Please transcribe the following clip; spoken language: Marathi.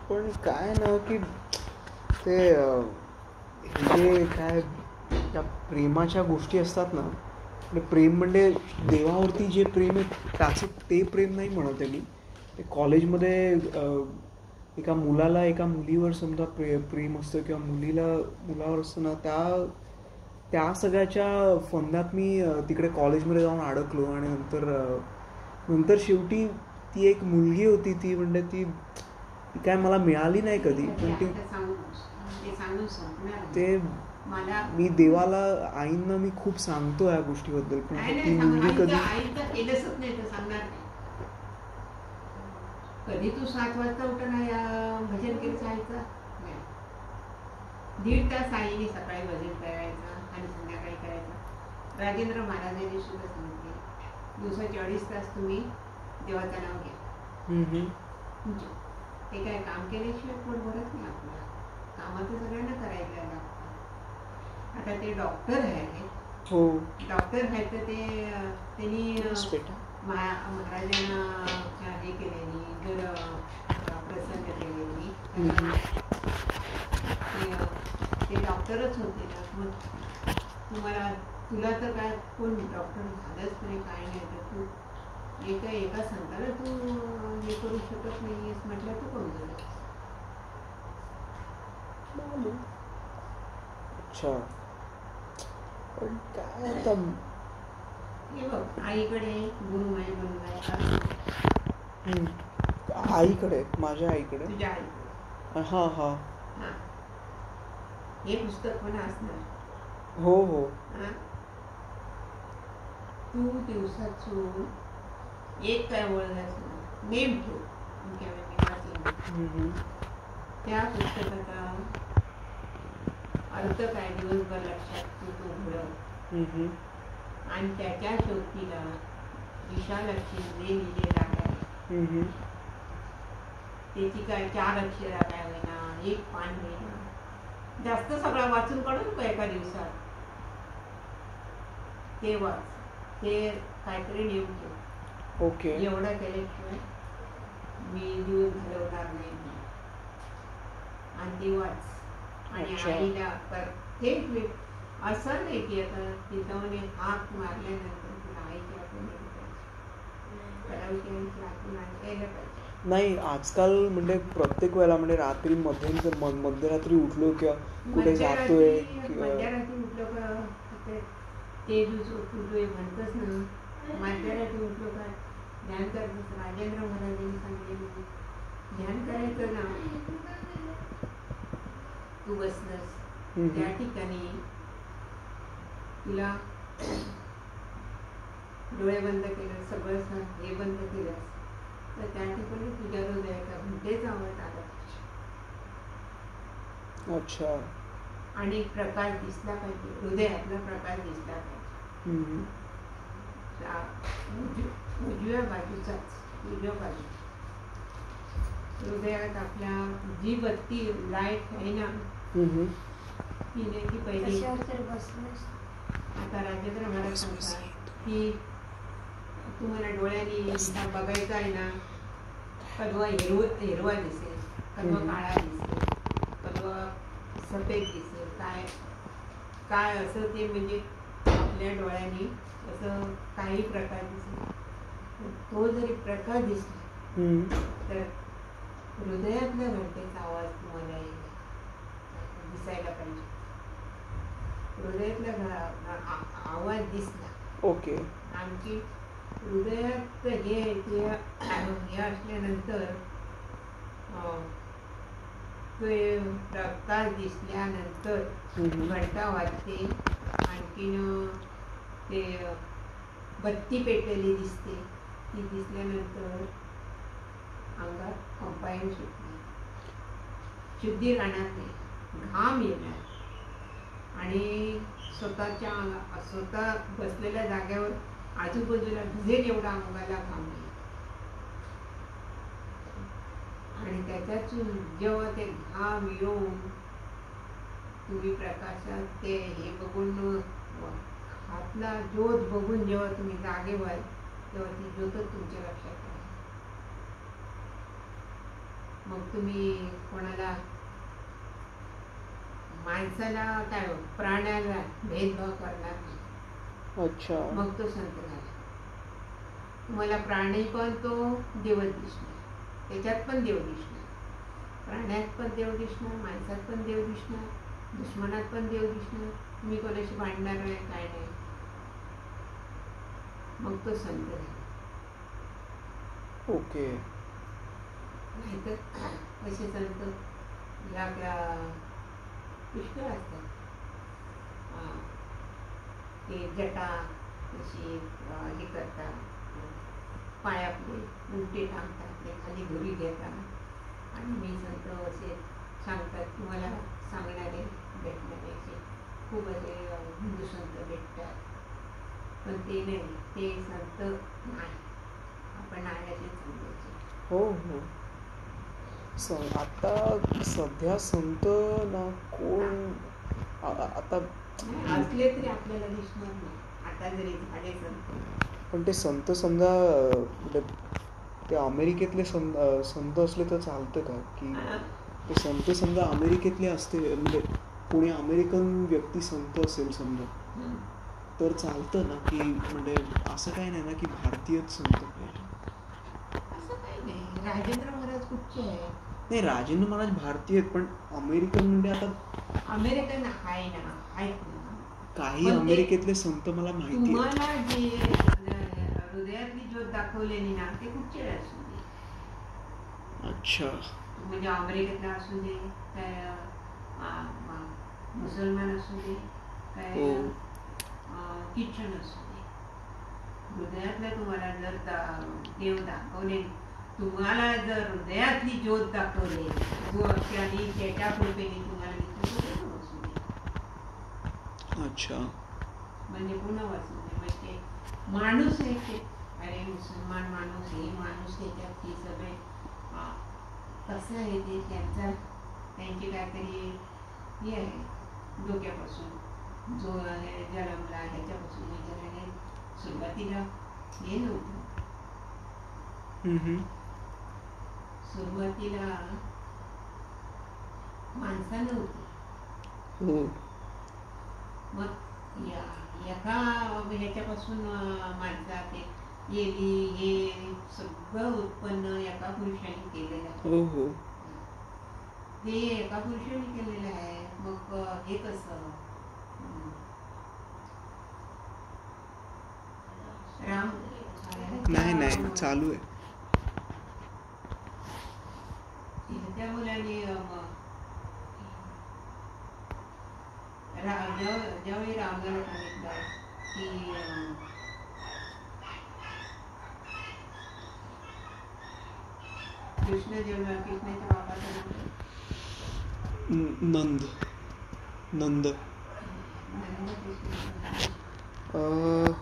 पण काय ना की ते हे जे काय त्या प्रेमाच्या गोष्टी असतात ना, म्हणजे प्रेम म्हणजे देवावरती जे प्रेम आहे त्याचं ते प्रेम नाही म्हणत आहे मी. ते कॉलेजमध्ये एका मुलाला एका मुलीवर समजा प्रेम असतं किंवा मुलीला मुलावर असतं ना, त्या सगळ्याच्या फंदात मी तिकडे कॉलेजमध्ये जाऊन अडकलो. आणि नंतर शेवटी ती एक मुलगी होती, ती म्हणजे ती काय मला मिळाली नाही कधी. पण ते मी देवाला आईंना मी खूप सांगतो या गोष्टीबद्दल, पण ती मुलगी कधी कधी तू 7 वाजता उठणार भजन कीर्तन जायचं, 1.5 तास आईने सकाळी भजन करायचं आणि संध्याकाळी करायचं. राजेंद्र महाराजांनी सुद्धा सांगितले, दिवसाचे 2.5 तास तुम्ही देवाचं नाव घ्या. ते काय काम केल्याशिवाय पोट भरत नाही आपल्याला, कामाचं सगळ्यांना करायला लागतं. आता ते डॉक्टर आहेत, हो डॉक्टर आहेत तर त्यांनी महाराजांना हे केलेली, जर प्रसन्न केलेली, ते डॉक्टरच होते ना. मग तुला तर काय कोण डॉक्टर झालंच नाही, काय नाही, तर तू एका संताला तू हे करू शकत नाहीयेस म्हटलं, तू कोण झालं. अच्छा, पण काय आता हे बघ, आईकडे गुरुमाई बनवायचा, आईकडे, माझ्या आईकडे, तुझ्या आईकडे, हा हा, हे पुस्तक पण असणार. हो हो, तू दिवसातून एक काय वळलास नेम ठेव, त्या पुस्तकाचा अर्थ काय दिवसभर लक्षात तू घडव. आणि त्याच्या शेवटीला विशालाक्षीने लिहिलेला आहे, त्याची काय 4 अक्षरा काय होईना, 1 पान होईना, जास्त सगळा वाचून काढू का एका दिवसात, ते वाच, ते काहीतरी नेम ठेव. ओके, एवढं केल्याशिवाय मी दिवस घालवणार नाही. आणि ते वाच. आणि आईला प्रत्येक वेळ असं नाही की आता तिथं हाक मारल्यानंतर तुला आईची आठवण यायला पाहिजे. नाही, आजकाल म्हणजे प्रत्येक वेळेला म्हणजे रात्री मध्यरात्री उठलो किंवा कुठे जातोय, मध्यरात्री उठलो का ते तुझं म्हणतच ना, मध्यरात्री उठलो का ध्यान करतोस. राजेंद्र महाराजांनी सांगितले ध्यान करायचं ना, तू बसलंस त्या ठिकाणी तुला डोळे बंद केलं, सगळं हे बंद केलंस तर त्या ठिकाणी तुझ्या हृदयाचा घंटेचा आवाज आला. अच्छा, आणि प्रकाश दिसला पाहिजे, हृदयातला प्रकाश दिसला पाहिजे. उजव्या बाजूचाच, उजव्या बाजू हृदयात आपल्या जी बत्ती लाईट आहे ना, ती पहिली. आता राजेंद्र महाराज सांगतात की तुम्हाला डोळ्यांनी बघायचं आहे ना, कधवा हिरवा दिसेल, कधवा काळा दिसेल, कधवा सफेद दिसेल, काय असं ते म्हणजे आपल्या डोळ्यांनी असं काही प्रकार दिसेल. तो जरी प्रकाश दिसला तर हृदयातल्या घंटेचा आवाज तुम्हाला दिसायला पाहिजे. हृदयातला आवाज दिसला, ओके, आणखी हृदयात हे असल्यानंतर प्रकाश दिसल्यानंतर घंटा वाजते, आणखीन ते बत्ती पेटलेली दिसते, ती दिसल्यानंतर अंगात कंपायन सुटते, शुद्धी राहणार नाही, घाम येणार आणि स्वतः बसलेल्या जागेवर आजूबाजूला भिजेल एवढा अंगाला घाम येईल. आणि त्याच्यातून जेव्हा ते घाम येऊन तुम्ही प्रकाशात ते हे बघून हातला ज्योत बघून जेव्हा तुम्ही जागे व्हाल तेव्हा ती ज्योतच तुमच्या लक्षात मग तुम्ही कोणाला माणसाला काय प्राण्याला भेदभाव करणार नाही. अच्छा. मग तो संत झाला. तुम्हाला प्राणी पण तो देवच दिसणार, त्याच्यात पण देव दिसणार, प्राण्यात पण देव दिसणार, माणसात पण देव दिसणार, दुश्मनात पण देव दिसणार. तुम्ही कोणाशी भांडणार नाही, काय नाही. मग तो संत झाला. ओके. नाहीतर असे संत या पुष्कळ असतात. ते जटा अशी हे करतात, पायापुढे उलटे टाकतात, ते खाली घरी घेतात आणि मी संत असे सांगतात. तुम्हाला सांगणारे भेटणारे असे खूप असे हिंदू संत भेटतात. पण ते नाही, ते संत नाही. आपण नाण्याचे समजायचे. हो हो. आता सध्या संत ना कोण आता असले तरी आपल्याला दिसणार नाही. आता जरी झाले संत, पण ते संत समजा म्हणजे ते अमेरिकेतले संत असले तर चालतं का? की ते संत समजा अमेरिकेतले असते, म्हणजे कोणी अमेरिकन व्यक्ती संत असेल समजा, तर चालतं ना? की म्हणजे असं काही नाही ना की भारतीयच संत पाहिजे? असं काही नाही. राजेंद्र महाराज कुठचे आहे? नाही, राजेंद्र महाराज भारतीय आहेत, पण अमेरिकन म्हणजे आता अमेरिकन आहे ना, आहेत ना. काही पण ते अमेरिकेतले संत मला माहिती आहेत. तुम्हाला जे हृदयातली ज्योत दाखवलेली ना, ते कुठचे असू दे. अच्छा. म्हणजे अमेरिकेतला असू दे, काय मुसलमान असू दे, काय ख्रिश्चन असू दे, हृदयातला तुम्हाला जर देव दाखवले, तुम्हाला जर हृदयातली ज्योत दाखवली, जो आणि त्याच्या कृपेने तुम्हाला दिसतो, असू दे. अच्छा. म्हणजे पुन्हा वाचू दे. म्हणजे माणूस आहे ते. अरे मुसलमान माणूस, हे माणूस, त्याच्यात ते सगळे कसं आहे ते त्यांची काहीतरी हे आहे डोक्यापासून, जो जन्मला ह्याच्यापासून जन्माने सुरुवातीला हे नव्हतं. सुरुवातीला माणसा नव्हती. हो. मग एका ह्याच्यापासून माणसात येली हे सगळं उत्पन्न एका पुरुषाने केलेलं आहे. हो हो. ते एका पुरुषाने केलेलं आहे. मग हे कसं राम नाही चालू आहे. त्या मुलाने ज्यावेळी रावणाला सांगितलं की कृष्णाच्या बापाचं नंद. नाव